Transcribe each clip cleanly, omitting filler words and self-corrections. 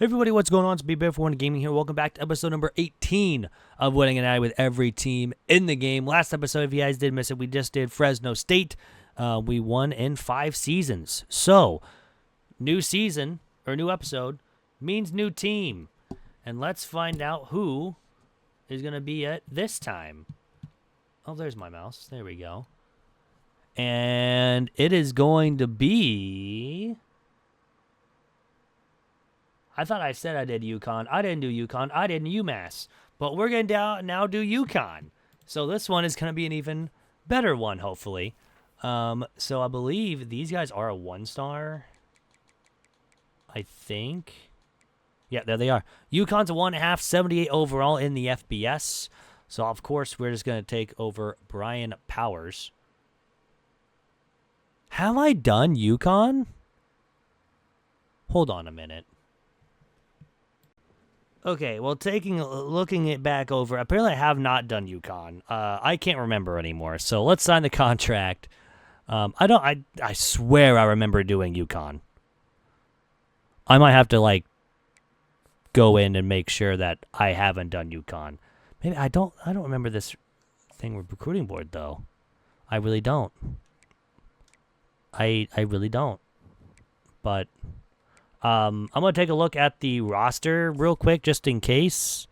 Hey everybody, what's going on? It's B-Bear41 Gaming here. Welcome back to episode number 18 of Winning an Eye with every team in the game. Last episode, if you guys did miss it, we just did Fresno State. We won in 5 seasons. So, new season, or new episode, means new team. And let's find out who is going to be at this time. Oh, there's my mouse. There we go. And it is going to be... I thought I said I did UConn. I didn't do UConn. I did UMass. But we're going to now do UConn. So this one is going to be an even better one, hopefully. So I believe these guys are a 1-star. I think. Yeah, there they are. UConn's a 1.5, 78 overall in the FBS. So, of course, we're just going to take over Brian Powers. Have I done UConn? Hold on a minute. Okay, well, looking it back over, apparently I have not done UConn. I can't remember anymore, so let's sign the contract. I swear I remember doing UConn. I might have to, go in and make sure that I haven't done UConn. Maybe I don't remember this thing with recruiting board, though. I really don't. I really don't. But... I'm going to take a look at the roster real quick just in case.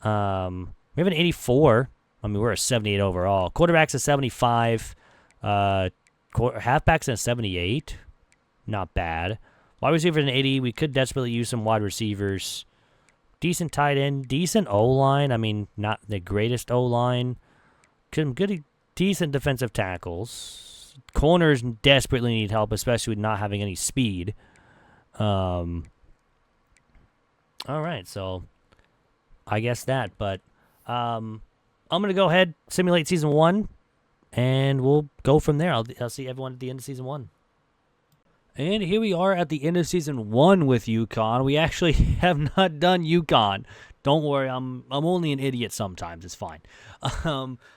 We have an 84. I mean, we're a 78 overall. Quarterback's a 75. Halfback's a 78. Not bad. Wide receiver's an 80. We could desperately use some wide receivers. Decent tight end. Decent O-line. I mean, not the greatest O-line. Decent defensive tackles. Corners desperately need help, especially with not having any speed. All right, so I guess that, but I'm going to go ahead, simulate Season 1, and we'll go from there. I'll see everyone at the end of Season 1. And here we are at the end of Season 1 with UConn. We actually have not done UConn. Don't worry, I'm only an idiot sometimes. It's fine.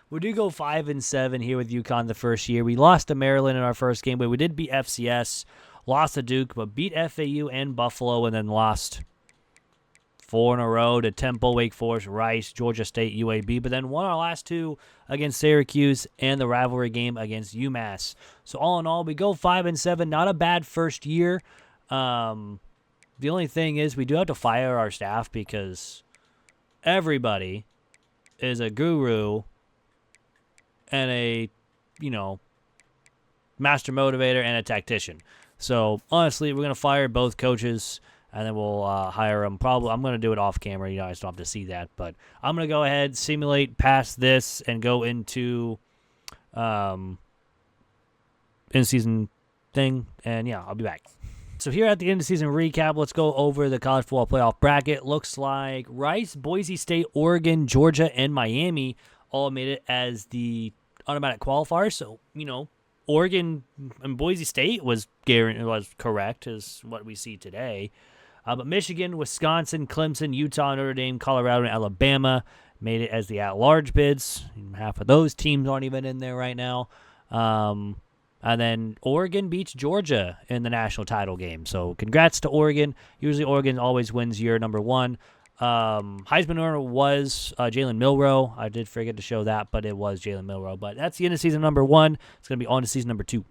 We do go 5-7 here with UConn the first year. We lost to Maryland in our first game, but we did beat FCS. Lost to Duke, but beat FAU and Buffalo, and then lost 4 in a row to Temple, Wake Forest, Rice, Georgia State, UAB, but then won our last 2 against Syracuse and the rivalry game against UMass. So all in all, we go 5-7. Not a bad first year. The only thing is we do have to fire our staff because everybody is a guru and a, master motivator and a tactician. So, honestly, we're going to fire both coaches, and then we'll hire them. Probably, I'm going to do it off camera. You guys don't have to see that. But I'm going to go ahead, simulate past this, and go into in-season thing. And, yeah, I'll be back. So here at the end-of-season recap, let's go over the college football playoff bracket. Looks like Rice, Boise State, Oregon, Georgia, and Miami all made it as the automatic qualifiers. So, Oregon and Boise State was correct, is what we see today. But Michigan, Wisconsin, Clemson, Utah, Notre Dame, Colorado, and Alabama made it as the at-large bids. Half of those teams aren't even in there right now. And then Oregon beats Georgia in the national title game. So congrats to Oregon. Usually Oregon always wins year number 1. Heisman winner was Jalen Milroe. I did forget to show that, but it was Jalen Milroe. But that's the end of season number 1. It's going to be on to season number 2.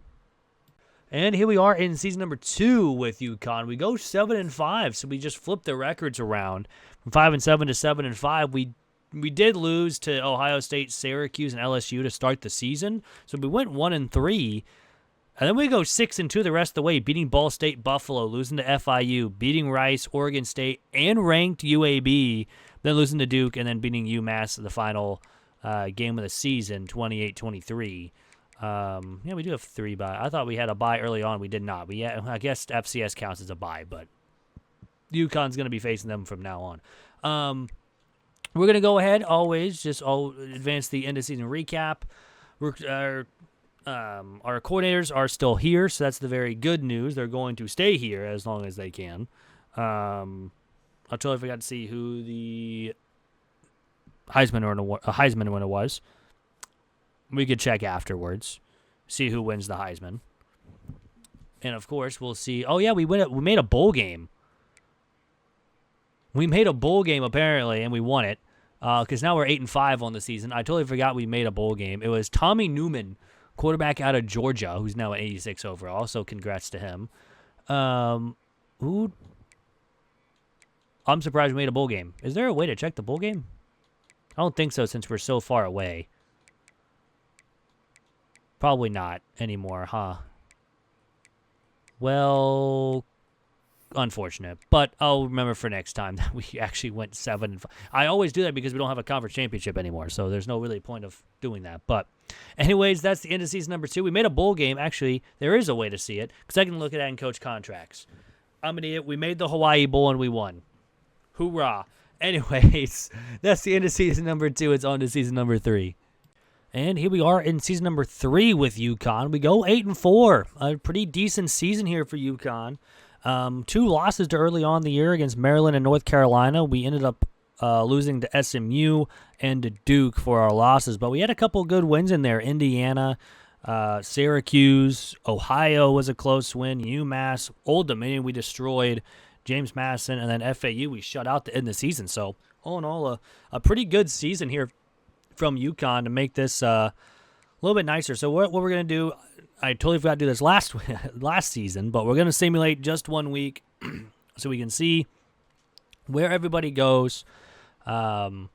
And here we are in season number 2 with UConn. We go 7-5, so we just flipped the records around from 5-7 to 7-5. We did lose to Ohio State, Syracuse, and LSU to start the season, so we went 1-3. And then we go 6-2 the rest of the way, beating Ball State, Buffalo, losing to FIU, beating Rice, Oregon State, and ranked UAB, then losing to Duke, and then beating UMass in the final game of the season, 28-23. We do have 3 bye. I thought we had a bye early on. We did not. I guess FCS counts as a bye, but UConn's going to be facing them from now on. We're going to go ahead, always, advance the end-of-season recap. Our coordinators are still here, so that's the very good news. They're going to stay here as long as they can. I totally forgot to see who the Heisman winner was. We could check afterwards, see who wins the Heisman. And, of course, we'll see. Oh, yeah, we made a bowl game. We made a bowl game, apparently, and we won it. Because now we're 8-5 on the season. I totally forgot we made a bowl game. It was Tommy Newman, quarterback out of Georgia, who's now at 86 overall. So congrats to him. Who? I'm surprised we made a bowl game. Is there a way to check the bowl game? I don't think so, since we're so far away. Probably not anymore, huh? Well, unfortunate, but I'll remember for next time that we actually went 7-5. I always do that because we don't have a conference championship anymore, so there's no really point of doing that. But anyways, that's the end of season number 2. We made a bowl game. Actually, there is a way to see it because I can look at that in coach contracts. I'm an idiot. We made the Hawaii Bowl and we won. Hoorah. Anyways, that's the end of season number 2. It's on to season number 3. And here we are in season number 3 with UConn. We go 8-4. A pretty decent season here for UConn. 2 losses to early on in the year against Maryland and North Carolina. We ended up losing to SMU and to Duke for our losses, but we had a couple good wins in there. Indiana, Syracuse, Ohio was a close win. UMass, Old Dominion we destroyed. James Madison, and then FAU we shut out to end the season. So all in all, a pretty good season here from UConn to make this a little bit nicer. So what we're going to do, I totally forgot to do this last season, but we're going to simulate just 1 week so we can see where everybody goes. I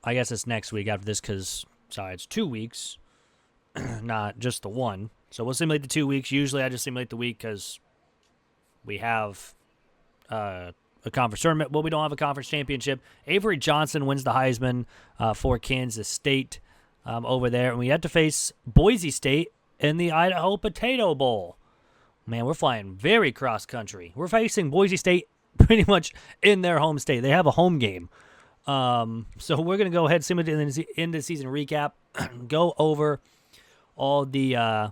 guess it's next week after this because, sorry, it's 2 weeks, not just the one. So we'll simulate the 2 weeks. Usually I just simulate the week because we have a conference tournament. Well, we don't have a conference championship. Avery Johnson wins the Heisman for Kansas State over there. And we had to face Boise State in the Idaho Potato Bowl. Man, we're flying very cross-country. We're facing Boise State pretty much in their home state. They have a home game. So we're going to go ahead and in the season recap, go over all the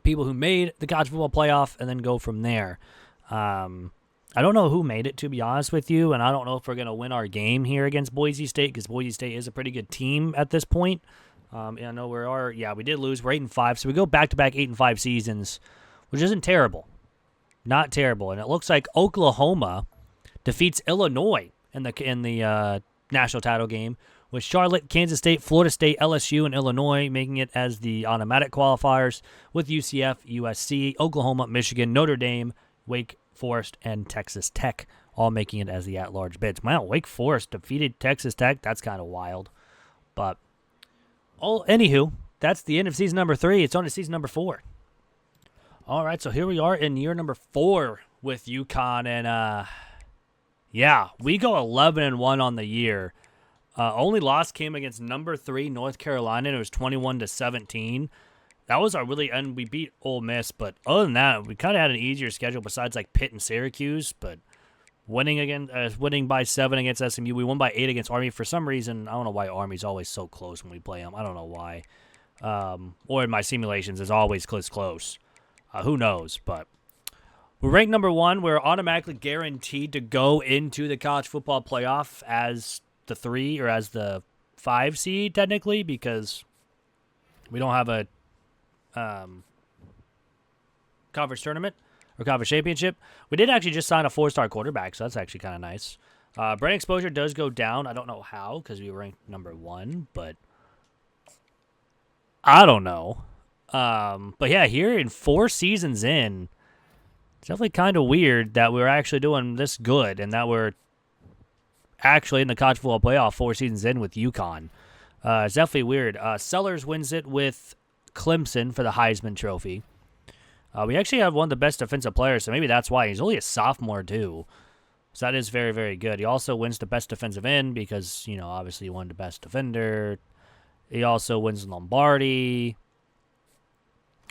people who made the college football playoff, and then go from there. I don't know who made it, to be honest with you, and I don't know if we're going to win our game here against Boise State because Boise State is a pretty good team at this point. I know we did lose. We're 8-5, so we go back-to-back 8-5 seasons, which isn't terrible. Not terrible. And it looks like Oklahoma defeats Illinois in the national title game, with Charlotte, Kansas State, Florida State, LSU, and Illinois making it as the automatic qualifiers, with UCF, USC, Oklahoma, Michigan, Notre Dame, Wake Forest, and Texas Tech all making it as the at-large bids. Wow, Wake Forest defeated Texas Tech. That's kind of wild. But, anywho, that's the end of season number 3. It's on to season number 4. All right, so here we are in year number 4 with UConn, and we go 11-1 on the year. Only loss came against number 3 North Carolina, and it was 21-17. That was and we beat Ole Miss, but other than that, we kind of had an easier schedule besides like Pitt and Syracuse. But winning by 7 against SMU, we won by 8 against Army. For some reason, I don't know why Army's always so close when we play them. I don't know why. Or in my simulations, it's always close. Who knows? But we're ranked number 1. We're automatically guaranteed to go into the college football playoff as the 3 or as the 5 seed technically, because we don't have a conference tournament or conference championship. We did actually just sign a 4-star quarterback, so that's actually kind of nice. Brand exposure does go down. I don't know how because we were ranked number 1, but I don't know. But yeah, here in 4 seasons in, it's definitely kind of weird that we're actually doing this good and that we're actually in the college football playoff 4 seasons in with UConn. It's definitely weird. Sellers wins it with Clemson for the Heisman Trophy. We actually have one of the best defensive players, so maybe that's why. He's only a sophomore, too. So that is very, very good. He also wins the best defensive end because, obviously he won the best defender. He also wins Lombardi.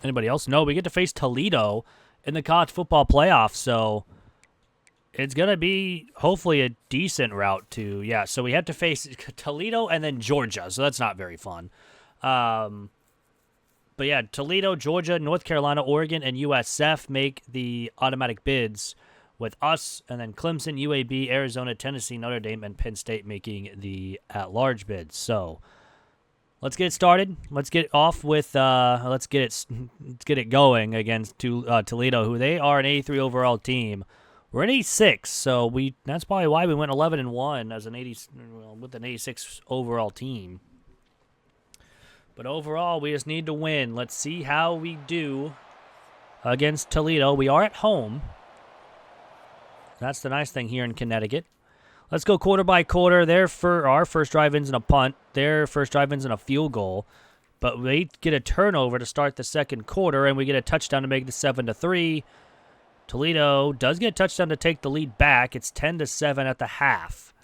Anybody else? No, we get to face Toledo in the college football playoff, so it's going to be hopefully a decent route to, so we have to face Toledo and then Georgia, so that's not very fun. But yeah, Toledo, Georgia, North Carolina, Oregon, and USF make the automatic bids, with us, and then Clemson, UAB, Arizona, Tennessee, Notre Dame, and Penn State making the at-large bids. So let's get it started. Let's get it off with let's get it going against Toledo, who they are an 83 overall team We're in 86, so that's probably why we went 11-1 as with an 86 overall team. But overall, we just need to win. Let's see how we do against Toledo. We are at home. That's the nice thing here in Connecticut. Let's go quarter by quarter. Our first drive ends in a punt. Their first drive ends in a field goal. But we get a turnover to start the second quarter, and we get a touchdown to make it 7-3. Toledo does get a touchdown to take the lead back. It's 10-7 at the half.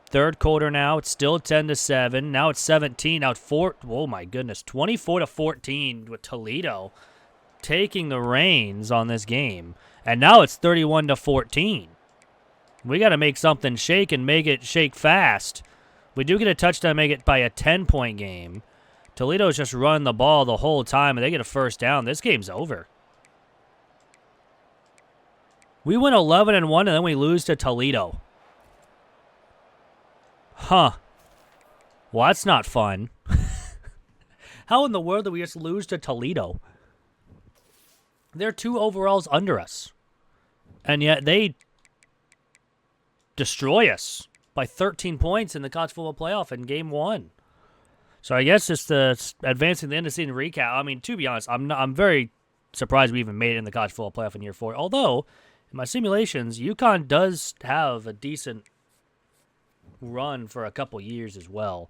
Third quarter now, it's still 10-7. Now it's 17. Now it's 4. Oh my goodness, 24-14 with Toledo taking the reins on this game. And now it's 31-14. We got to make something shake and make it shake fast. We do get a touchdown to make it by a 10-point game. Toledo's just running the ball the whole time, and they get a first down. This game's over. We win 11-1, and then we lose to Toledo. Huh. Well, that's not fun. How in the world did we just lose to Toledo? They're 2 overalls under us. And yet they destroy us by 13 points in the college football playoff in game 1. So I guess it's advancing the end of season recap. I mean, to be honest, I'm very surprised we even made it in the college football playoff in year 4. Although, in my simulations, UConn does have a decent run for a couple years as well.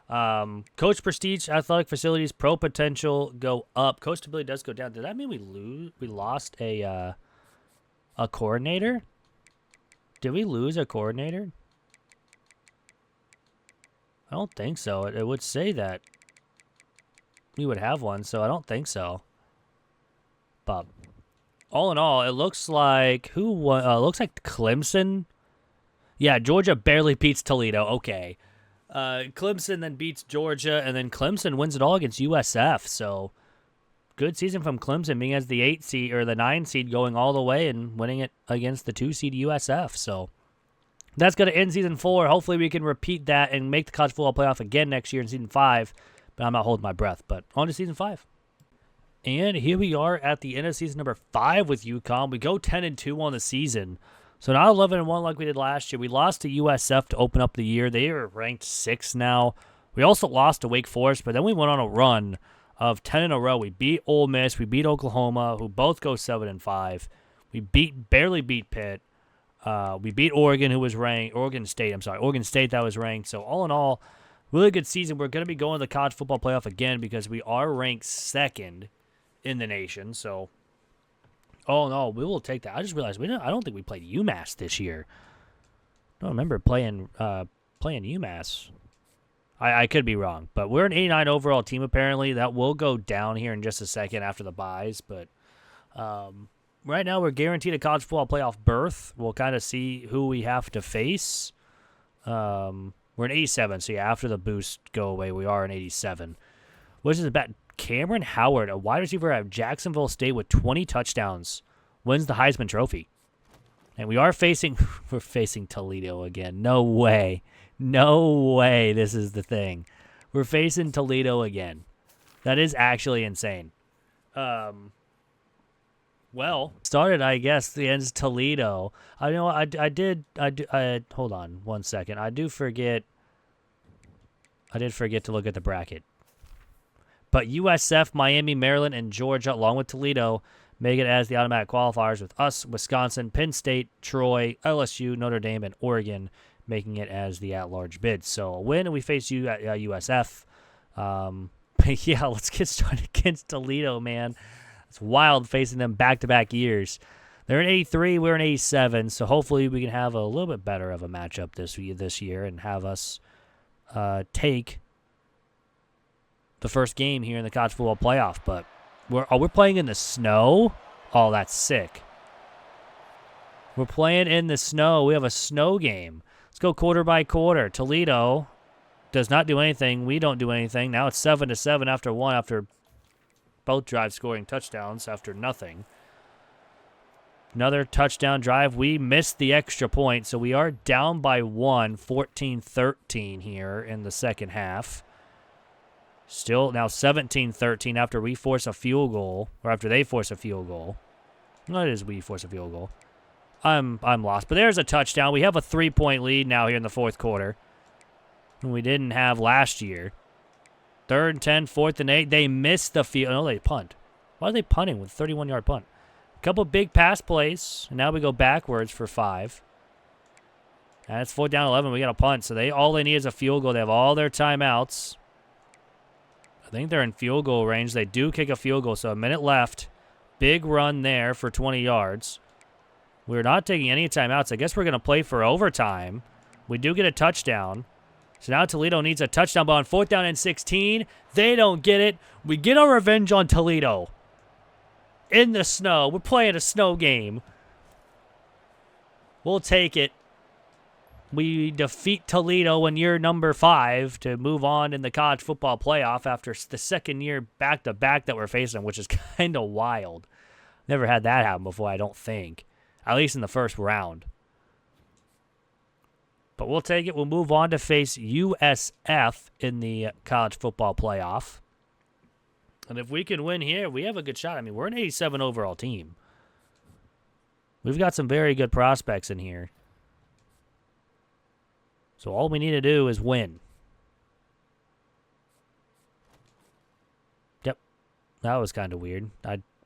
Coach prestige, athletic facilities, pro potential go up. Coach stability does go down. Did that mean we lost a coordinator? Did we lose a coordinator? I don't think so. It would say that we would have one, so I don't think so. But all in all, it looks like who won? Looks like Clemson. Yeah, Georgia barely beats Toledo. Okay. Clemson then beats Georgia, and then Clemson wins it all against USF. So good season from Clemson, being as the 8 seed or the 9 seed, going all the way and winning it against the 2 seed USF. So that's going to end season 4. Hopefully we can repeat that and make the college football playoff again next year in season 5. But I'm not holding my breath. But on to season 5. And here we are at the end of season number 5 with UConn. We go 10-2 on the season. So not 11-1 like we did last year. We lost to USF to open up the year. They are ranked 6th now. We also lost to Wake Forest, but then we went on a run of 10 in a row. We beat Ole Miss. We beat Oklahoma, who both go 7-5. We barely beat Pitt. We beat Oregon, who was ranked. Oregon State, that was ranked. So all in all, really good season. We're going to be going to the college football playoff again because we are ranked 2nd in the nation. So all in all, we will take that. I just realized I don't think we played UMass this year. I don't remember playing UMass. I could be wrong, but we're an 89 overall team apparently. That will go down here in just a second after the buys, but right now we're guaranteed a college football playoff berth. We'll kind of see who we have to face. We're an 87, so yeah, after the boost go away, we are an 87. Which is about Cameron Howard, a wide receiver at Jacksonville State with 20 touchdowns, wins the Heisman Trophy. And we're facing Toledo again. No way this is the thing. We're facing Toledo again. That is actually insane. Well, started, I guess, the ends Toledo. I know I did hold on one second. I did forget to look at the bracket. But USF, Miami, Maryland, and Georgia, along with Toledo, make it as the automatic qualifiers, with us, Wisconsin, Penn State, Troy, LSU, Notre Dame, and Oregon making it as the at-large bid. So a win, and we face you at USF. But yeah, let's get started against Toledo, man. It's wild facing them back-to-back years. They're in 83, we're in 87, so hopefully we can have a little bit better of a matchup this year and have us take the first game here in the college football playoff. But we're playing in the snow? Oh, that's sick. We're playing in the snow. We have a snow game. Let's go quarter by quarter. Toledo does not do anything. We don't do anything. Now it's 7-7 after both drives scoring touchdowns after nothing. Another touchdown drive. We missed the extra point, so we are down by 1, 14-13 here in the second half. Still now 17-13 after they force a field goal. No, it is we force a field goal. I'm lost. But there's a touchdown. We have a 3-point lead now here in the fourth quarter. We didn't have last year. 3rd and 10, 4th and 8. They missed the field. No, they punt. Why are they punting with a 31-yard punt? A couple big pass plays. And now we go backwards for 5. And it's 4th down 11. We got a punt. So all they need is a field goal. They have all their timeouts. I think they're in field goal range. They do kick a field goal. So a minute left. Big run there for 20 yards. We're not taking any timeouts. I guess we're going to play for overtime. We do get a touchdown. So now Toledo needs a touchdown ball on 4th down and 16. They don't get it. We get our revenge on Toledo. In the snow. We're playing a snow game. We'll take it. We defeat Toledo in year number 5 to move on in the college football playoff after the second year back-to-back that we're facing, which is kind of wild. Never had that happen before, I don't think. At least in the first round. But we'll take it. We'll move on to face USF in the college football playoff. And if we can win here, we have a good shot. I mean, we're an 87 overall team. We've got some very good prospects in here. So all we need to do is win. Yep. That was kind of weird.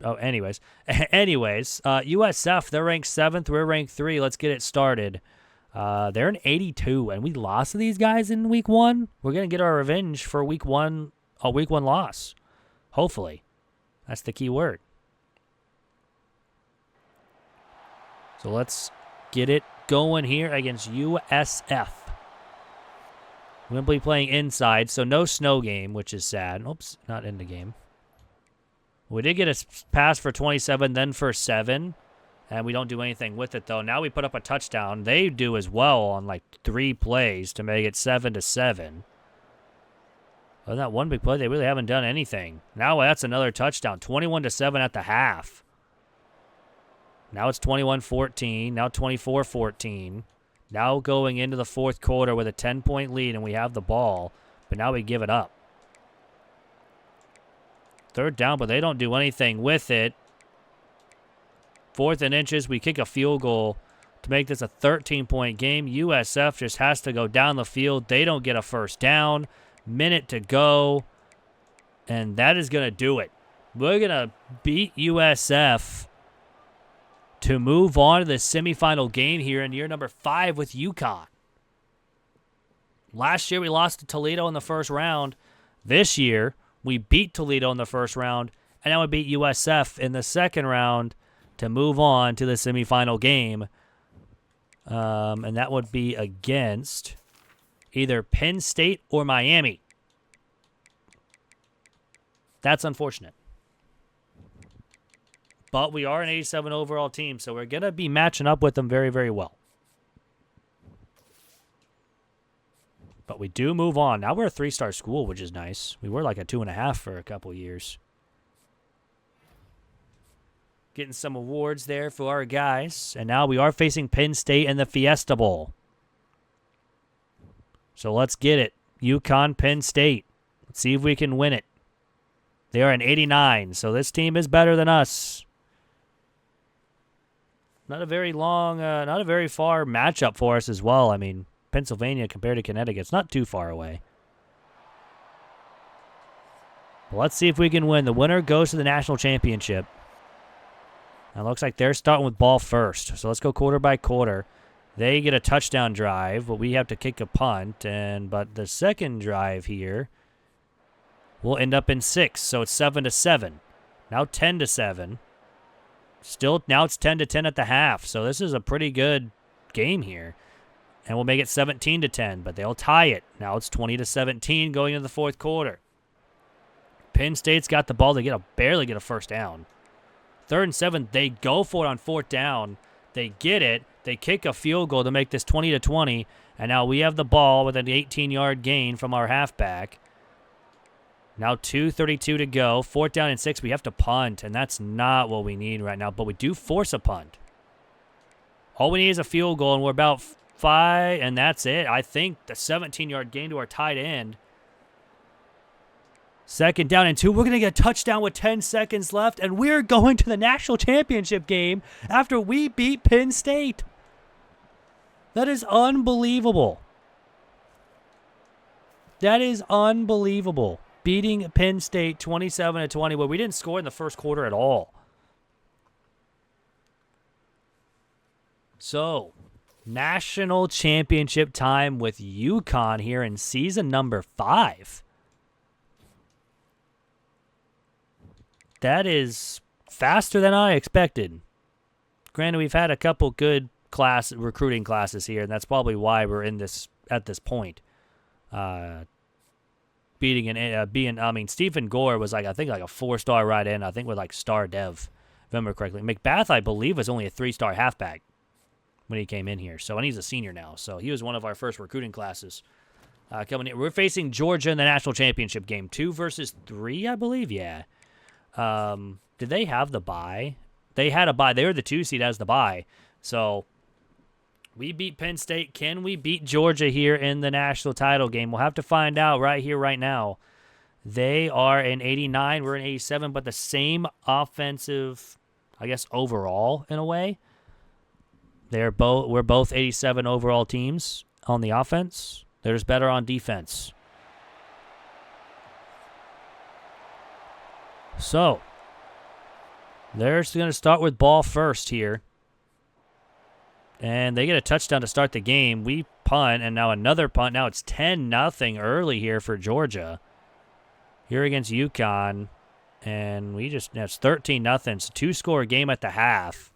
Anyways. USF, they're ranked 7th. We're ranked 3. Let's get it started. They're an 82, and we lost to these guys in week 1. We're going to get our revenge for a week 1 loss. Hopefully. That's the key word. So let's get it going here against USF. We're going to be playing inside, so no snow game, which is sad. Oops, not in the game. We did get a pass for 27, then for 7. And we don't do anything with it, though. Now we put up a touchdown. They do as well on, like, 3 plays to make it 7-7. Other than that one big play, they really haven't done anything. Now that's another touchdown. 21-7 at the half. Now it's 21-14. Now 24-14. Now going into the fourth quarter with a 10-point lead, and we have the ball. But now we give it up. 3rd down, but they don't do anything with it. 4th and inches, we kick a field goal to make this a 13-point game. USF just has to go down the field. They don't get a first down. Minute to go. And that is going to do it. We're going to beat USF to move on to the semifinal game here in year number 5 with UConn. Last year we lost to Toledo in the first round. This year we beat Toledo in the first round. And now we beat USF in the second round to move on to the semifinal game. And that would be against either Penn State or Miami. That's unfortunate. But we are an 87 overall team, so we're going to be matching up with them very, very well. But we do move on. Now we're a 3-star school, which is nice. We were like a 2.5 for a couple years. Getting some awards there for our guys. And now we are facing Penn State in the Fiesta Bowl. So let's get it. UConn, Penn State. Let's see if we can win it. They are an 89, so this team is better than us. Not a very far matchup for us as well. I mean, Pennsylvania compared to Connecticut, it's not too far away. But let's see if we can win. The winner goes to the national championship. It looks like they're starting with ball first. So let's go quarter by quarter. They get a touchdown drive, but we have to kick a punt. But the second drive here will end up in 6. So it's 7-7. Now 10-7. Now it's 10-10 at the half. So this is a pretty good game here. And we'll make it 17-10, but they'll tie it. Now it's 20-17 going into the fourth quarter. Penn State's got the ball. They barely get a first down. 3rd and 7, they go for it on 4th down. They get it. They kick a field goal to make this 20-20. And now we have the ball with an 18-yard gain from our halfback. Now 2:32 to go. 4th down and 6. We have to punt, and that's not what we need right now. But we do force a punt. All we need is a field goal, and we're about 5, and that's it. I think the 17-yard gain to our tight end 2nd down and 2. We're going to get a touchdown with 10 seconds left, and we're going to the national championship game after we beat Penn State. That is unbelievable. That is unbelievable. Beating Penn State 27-20, where we didn't score in the first quarter at all. So, national championship time with UConn here in season number 5. That is faster than I expected. Granted, we've had a couple good recruiting classes here, and that's probably why we're in this at this point. Stephen Gore was I think a 4-star right in. I think with star dev, if I remember correctly. McBath, I believe, was only a 3-star halfback when he came in here. And he's a senior now. So he was one of our first recruiting classes coming in. We're facing Georgia in the national championship game. 2 versus 3, I believe. Yeah. Did they have the bye? They had a bye. They were the 2 seed as the bye. So we beat Penn State. Can we beat Georgia here in the national title game? We'll have to find out right here, right now. They are in 89. We're in 87, but the same offensive, I guess, overall in a way. We're both 87 overall teams on the offense. They're just better on defense. So, they're going to start with ball first here. And they get a touchdown to start the game. We punt, and now another punt. Now it's 10-0 early here for Georgia. Here against UConn. And it's 13-0. It's a 2-score game at the half.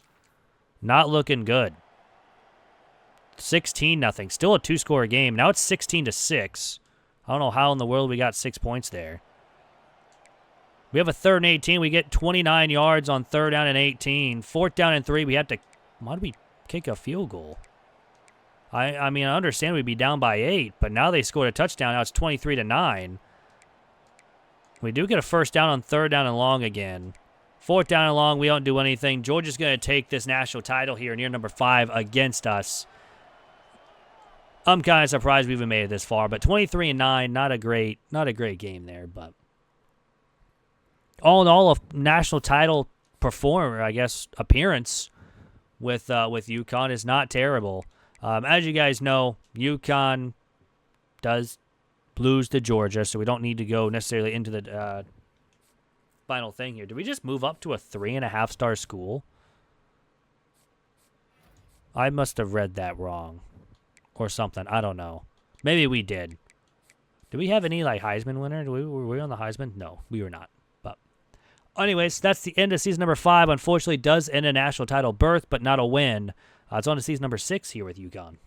Not looking good. 16-0. Still a 2-score game. Now it's 16-6. I don't know how in the world we got 6 points there. We have a 3rd and 18. We get 29 yards on 3rd down and 18. 4th down and 3. We have to... Why did we kick a field goal? I understand we'd be down by 8, but now they scored a touchdown. Now it's 23-9. We do get a 1st down on 3rd down and long again. 4th down and long, we don't do anything. Georgia's going to take this national title here in year number 5 against us. I'm kind of surprised we even made it this far, but 23-9, not a great game there, but all in all, a national title appearance with UConn is not terrible. As you guys know, UConn does lose to Georgia, so we don't need to go necessarily into the final thing here. Did we just move up to a 3.5-star school? I must have read that wrong or something. I don't know. Maybe we did. Did we have any Heisman winner? Were we on the Heisman? No, we were not. Anyways, that's the end of season number 5. Unfortunately, does end a national title berth, but not a win. It's on to season number 6 here with UConn.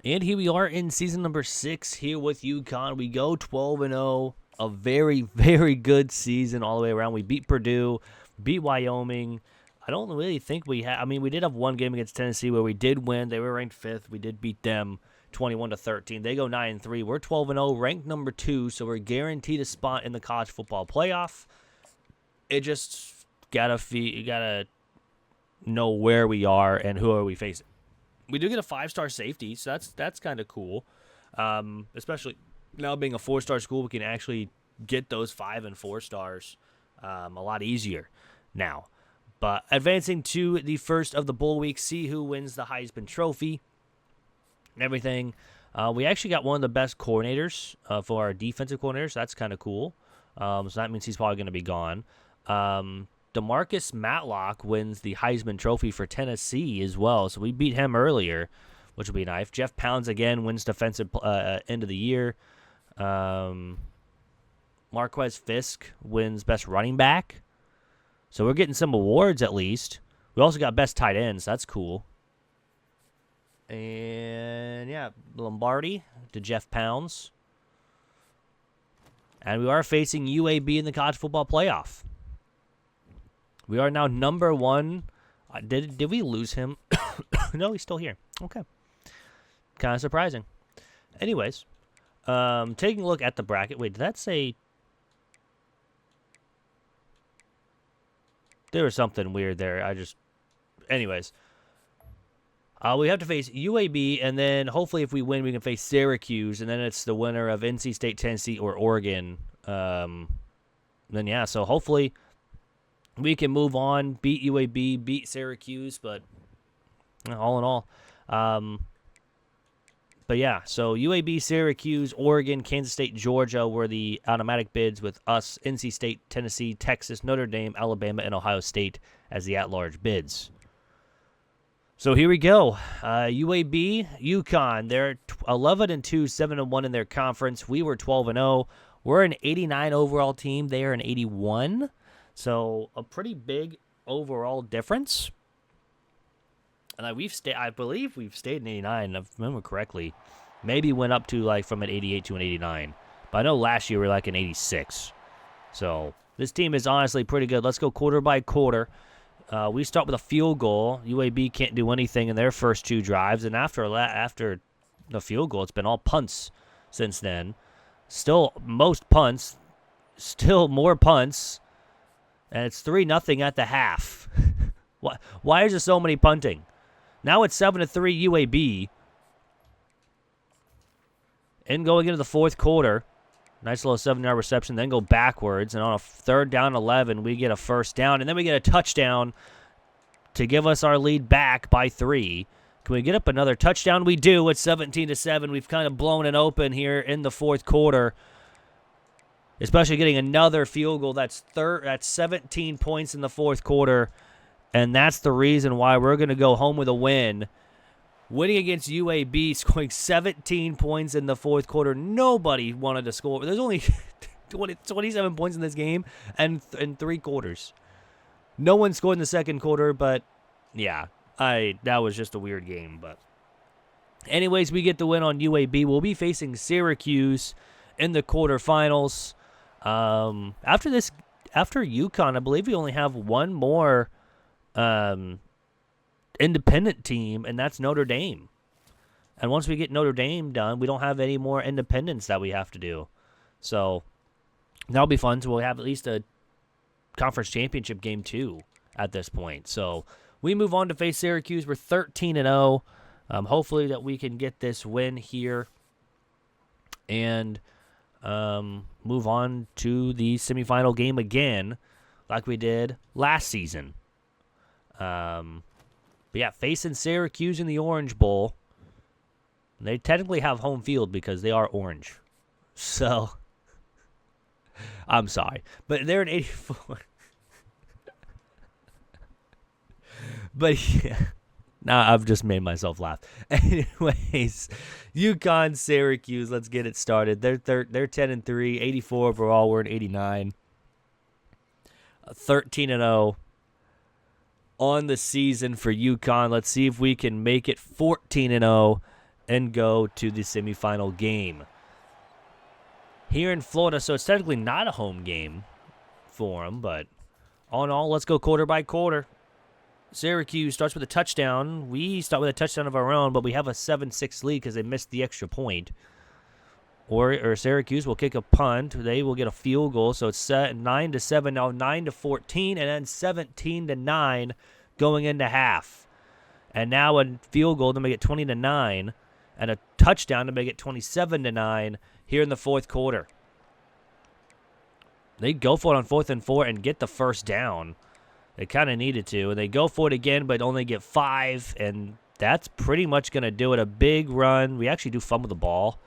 And here we are in season number 6 here with UConn. We go 12-0. A very, very good season all the way around. We beat Purdue, beat Wyoming. I don't really think we had... we did have one game against Tennessee where we did win. They were ranked 5th. We did beat them 21-13. They go 9-3. We're 12-0, ranked number 2, so we're guaranteed a spot in the college football playoff. It just you gotta know where we are and who are we facing. We do get a 5-star safety, so that's kind of cool. Especially now being a 4-star school, we can actually get those 5 and 4 stars a lot easier now. But advancing to the first of the bowl week, see who wins the Heisman Trophy and everything. We actually got one of the best coordinators for our defensive coordinators. That's kind of cool. So that means he's probably going to be gone. DeMarcus Matlock wins the Heisman Trophy for Tennessee as well, so we beat him earlier, which will be nice. Jeff Pounds again wins defensive end of the year. Marquez Fisk wins best running back, so we're getting some awards at least. We also got best tight ends. That's cool. And yeah, Lombardi to Jeff Pounds, and we are facing UAB in the college football playoff. We are now number 1. Did we lose him? No, he's still here. Okay. Kind of surprising. Anyways, taking a look at the bracket. Wait, did that say... There was something weird there. Anyways. We have to face UAB, and then hopefully if we win, we can face Syracuse, and then it's the winner of NC State, Tennessee, or Oregon Then, yeah, so hopefully we can move on, beat UAB, beat Syracuse, but all in all. But, yeah, so UAB, Syracuse, Oregon, Kansas State, Georgia were the automatic bids with us, NC State, Tennessee, Texas, Notre Dame, Alabama, and Ohio State as the at-large bids. So here we go. UAB, UConn, they're 11-2, 7-1 in their conference. We were 12-0. We're an 89 overall team. They are an 81. So a pretty big overall difference. And I believe we've stayed in 89, if I remember correctly. Maybe went up to like from an 88 to an 89. But I know last year we were like an 86. So this team is honestly pretty good. Let's go quarter by quarter. We start with a field goal. UAB can't do anything in their first two drives. And after the field goal, it's been all punts since then. Still most punts. Still more punts. And it's 3-0 at the half. Why is there so many punting? Now it's 7-3 UAB. And going into the fourth quarter, nice little 7-yard reception, then go backwards. And on a 3rd down 11, we get a first down. And then we get a touchdown to give us our lead back by 3. Can we get up another touchdown? We do. It's 17-7. We've kind of blown it open here in the fourth quarter. Especially getting another field goal. That's 17 points in the fourth quarter. And that's the reason why we're going to go home with a win. Winning against UAB, scoring 17 points in the fourth quarter. Nobody wanted to score. There's only 27 points in this game and in 3 quarters. No one scored in the second quarter, but yeah, that was just a weird game. But anyways, we get the win on UAB. We'll be facing Syracuse in the quarterfinals. After UConn, I believe we only have one more independent team, and that's Notre Dame. And once we get Notre Dame done, we don't have any more independents that we have to do. So that'll be fun. So we'll have at least a conference championship game too at this point. So we move on to face Syracuse. We're 13-0. Hopefully that we can get this win here and move on to the semifinal game again like we did last season. But yeah, facing Syracuse in the Orange Bowl. They technically have home field because they are orange. So, I'm sorry. But they're an 84. But yeah. Now I've just made myself laugh. Anyways, UConn, Syracuse, let's get it started. They're 10-3, 84 overall. We're at 89. 13-0 on the season for UConn. Let's see if we can make it 14-0 and go to the semifinal game here in Florida. So it's technically not a home game for them, but all in all, let's go quarter by quarter. Syracuse starts with a touchdown. We start with a touchdown of our own, but we have a 7-6 lead because they missed the extra point. Or Syracuse will kick a punt. They will get a field goal. So it's set 9-7 now, 9-14, and then 17-9 going into half. And now a field goal to make it 20-9, and a touchdown to make it 27-9 here in the fourth quarter. They go for it on 4th and 4 and get the first down. They kind of needed to, and they go for it again, but only get 5, and that's pretty much going to do it. A big run. We actually do fumble the ball.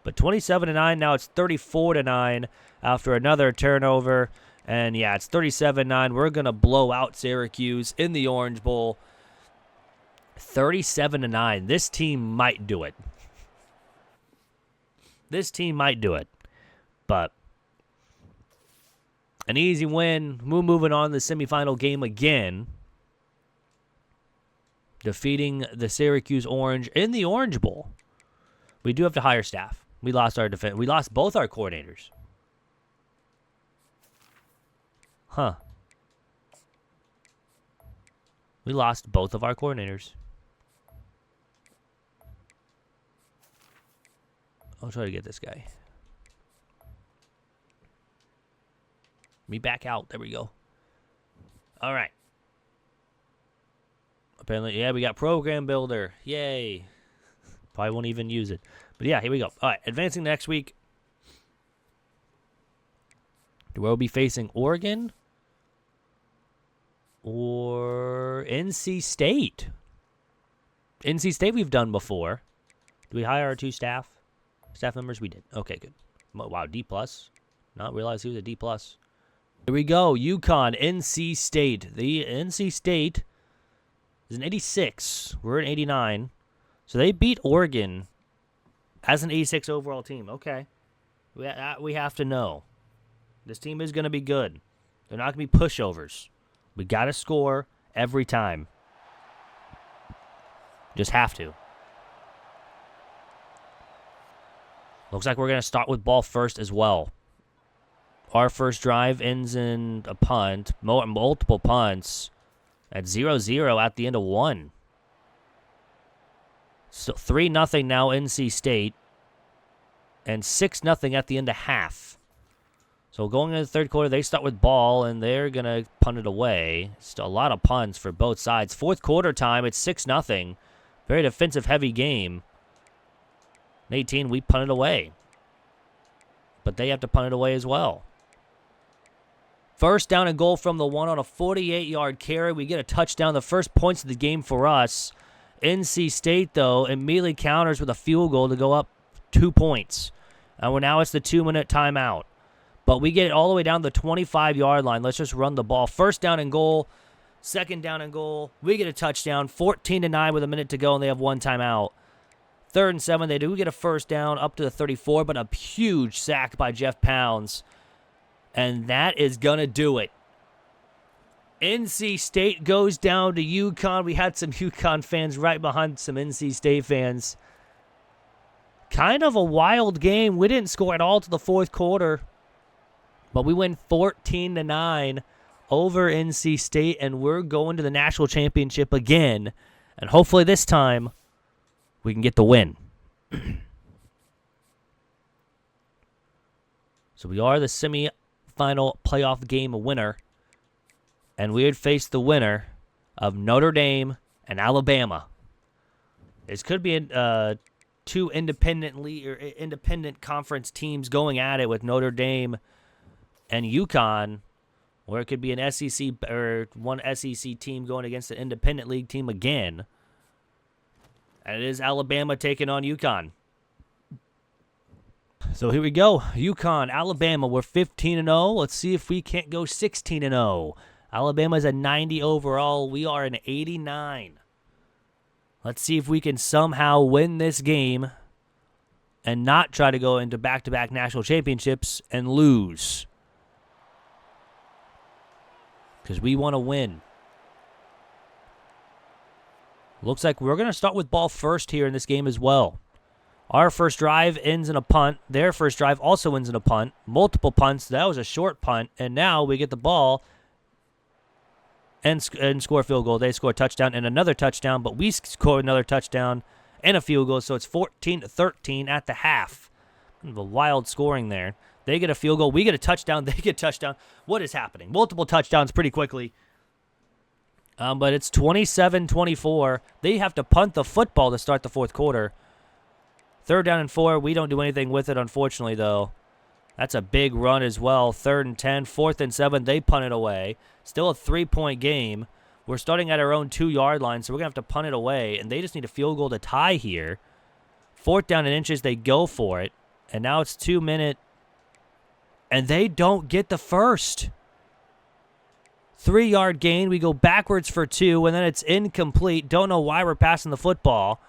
But 27-9, now it's 34-9 after another turnover. And, yeah, it's 37-9. We're going to blow out Syracuse in the Orange Bowl. 37-9. This team might do it. This team might do it. But an easy win. We're moving on to the semifinal game again. Defeating the Syracuse Orange in the Orange Bowl. We do have to hire staff. We lost our defense. We lost both our coordinators. Huh. We lost both of our coordinators. I'll try to get this guy. Me back out. There we go. All right. Apparently, yeah, we got Program Builder. Yay. Probably won't even use it. But yeah, here we go. All right, advancing next week. We'll be facing Oregon or NC State. NC State we've done before. Do we hire our 2 staff members? We did. Okay, good. Wow, D+. Not realize he was a D+. Here we go. UConn, NC State. The NC State is an 86. We're an 89. So they beat Oregon as an 86 overall team. Okay. We have to know. This team is going to be good. They're not going to be pushovers. We got to score every time. Just have to. Looks like we're going to start with ball first as well. Our first drive ends in a punt. Multiple punts. At 0-0 at the end of 1. So 3-0 now NC State. And 6-0 at the end of half. So going into the third quarter, they start with ball, and they're going to punt it away. Still a lot of punts for both sides. Fourth quarter time, it's 6-0. Very defensive-heavy game. 18, we punt it away. But they have to punt it away as well. First down and goal from the 1 on a 48-yard carry. We get a touchdown. The first points of the game for us. NC State, though, immediately counters with a field goal to go up 2 points. And now it's the 2-minute timeout. But we get it all the way down the 25-yard line. Let's just run the ball. First down and goal. Second down and goal. We get a touchdown. 14-9 with a minute to go, and they have 1 timeout. 3rd and 7. They do get a first down up to the 34, but a huge sack by Jeff Pounds. And that is going to do it. NC State goes down to UConn. We had some UConn fans right behind some NC State fans. Kind of a wild game. We didn't score at all to the fourth quarter. But we win 14-9 over NC State, and we're going to the national championship again. And hopefully this time we can get the win. So we are the semi-final playoff game winner. And we would face the winner of Notre Dame and Alabama. This could be 2 independent conference teams going at it with Notre Dame and UConn, or it could be an SEC or one SEC team going against an independent league team again. And it is Alabama taking on UConn. So here we go. UConn, Alabama, we're 15-0. Let's see if we can't go 16-0. Alabama's a 90 overall. We are an 89. Let's see if we can somehow win this game and not try to go into back-to-back national championships and lose. Because we want to win. Looks like we're going to start with ball first here in this game as well. Our first drive ends in a punt. Their first drive also ends in a punt. Multiple punts. That was a short punt. And now we get the ball and score a field goal. They score a touchdown and another touchdown, but we score another touchdown and a field goal, so it's 14-13 at the half. Kind of a wild scoring there. They get a field goal. We get a touchdown. They get a touchdown. What is happening? Multiple touchdowns pretty quickly. But it's 27-24. They have to punt the football to start the fourth quarter. 3rd down and 4. We don't do anything with it, unfortunately, though. That's a big run as well. 3rd and 10. 4th and 7. They punt it away. Still a 3-point game. We're starting at our own 2-yard line, so we're going to have to punt it away. And they just need a field goal to tie here. 4th down and inches. They go for it. And now it's 2-minute. And they don't get the first. 3-yard gain. We go backwards for 2, and then it's incomplete. Don't know why we're passing the football.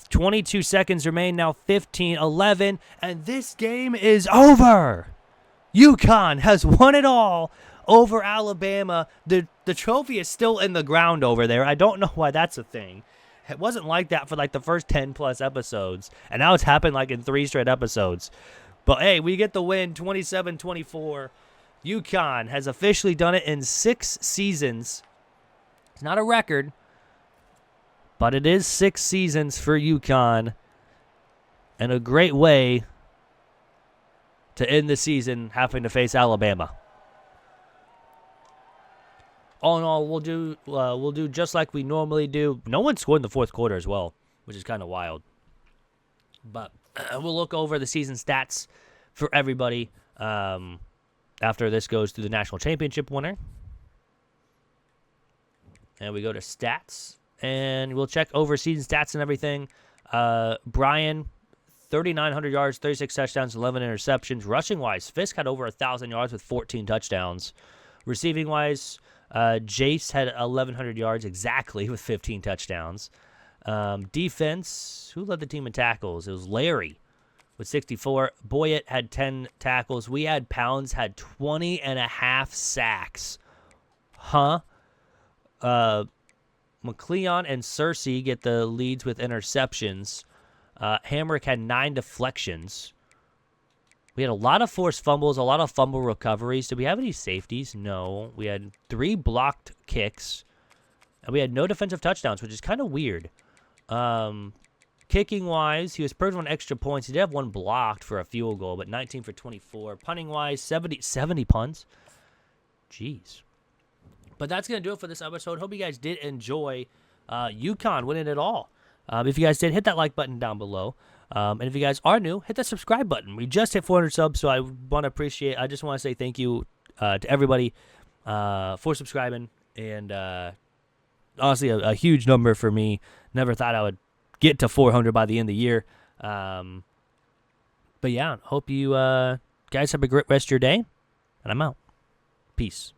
22 seconds remain now, 15-11, and this game is over. UConn has won it all over Alabama. The trophy is still in the ground over there. I don't know why that's a thing. It wasn't like that for like the first 10-plus episodes, and now it's happened like in 3 straight episodes. But, hey, we get the win, 27-24. UConn has officially done it in 6 seasons. It's not a record, but it is 6 seasons for UConn, and a great way to end the season having to face Alabama. All in all, we'll do just like we normally do. No one scored in the fourth quarter as well, which is kind of wild. But we'll look over the season stats for everybody. After this goes to the national championship winner. And we go to stats. And we'll check over season stats and everything. Brian, 3,900 yards, 36 touchdowns, 11 interceptions. Rushing-wise, Fisk had over 1,000 yards with 14 touchdowns. Receiving-wise, Jace had 1,100 yards exactly with 15 touchdowns. Defense, who led the team in tackles? It was Larry with 64. Boyett had 10 tackles. We had Pounds had 20 and a half sacks. Huh? McLeon and Cersei get the leads with interceptions. Hamrick had 9 deflections. We had a lot of forced fumbles, a lot of fumble recoveries. Did we have any safeties? No. We had 3 blocked kicks. And we had no defensive touchdowns, which is kind of weird. Kicking-wise, he was purged on extra points. He did have 1 blocked for a field goal, but 19 for 24. Punting-wise, 70 punts. Jeez. But that's going to do it for this episode. Hope you guys did enjoy UConn winning it all. If you guys did, hit that like button down below. And if you guys are new, hit that subscribe button. We just hit 400 subs, so I just want to say thank you to everybody for subscribing. And honestly, a huge number for me. Never thought I would get to 400 by the end of the year. But yeah, hope you guys have a great rest of your day. And I'm out. Peace.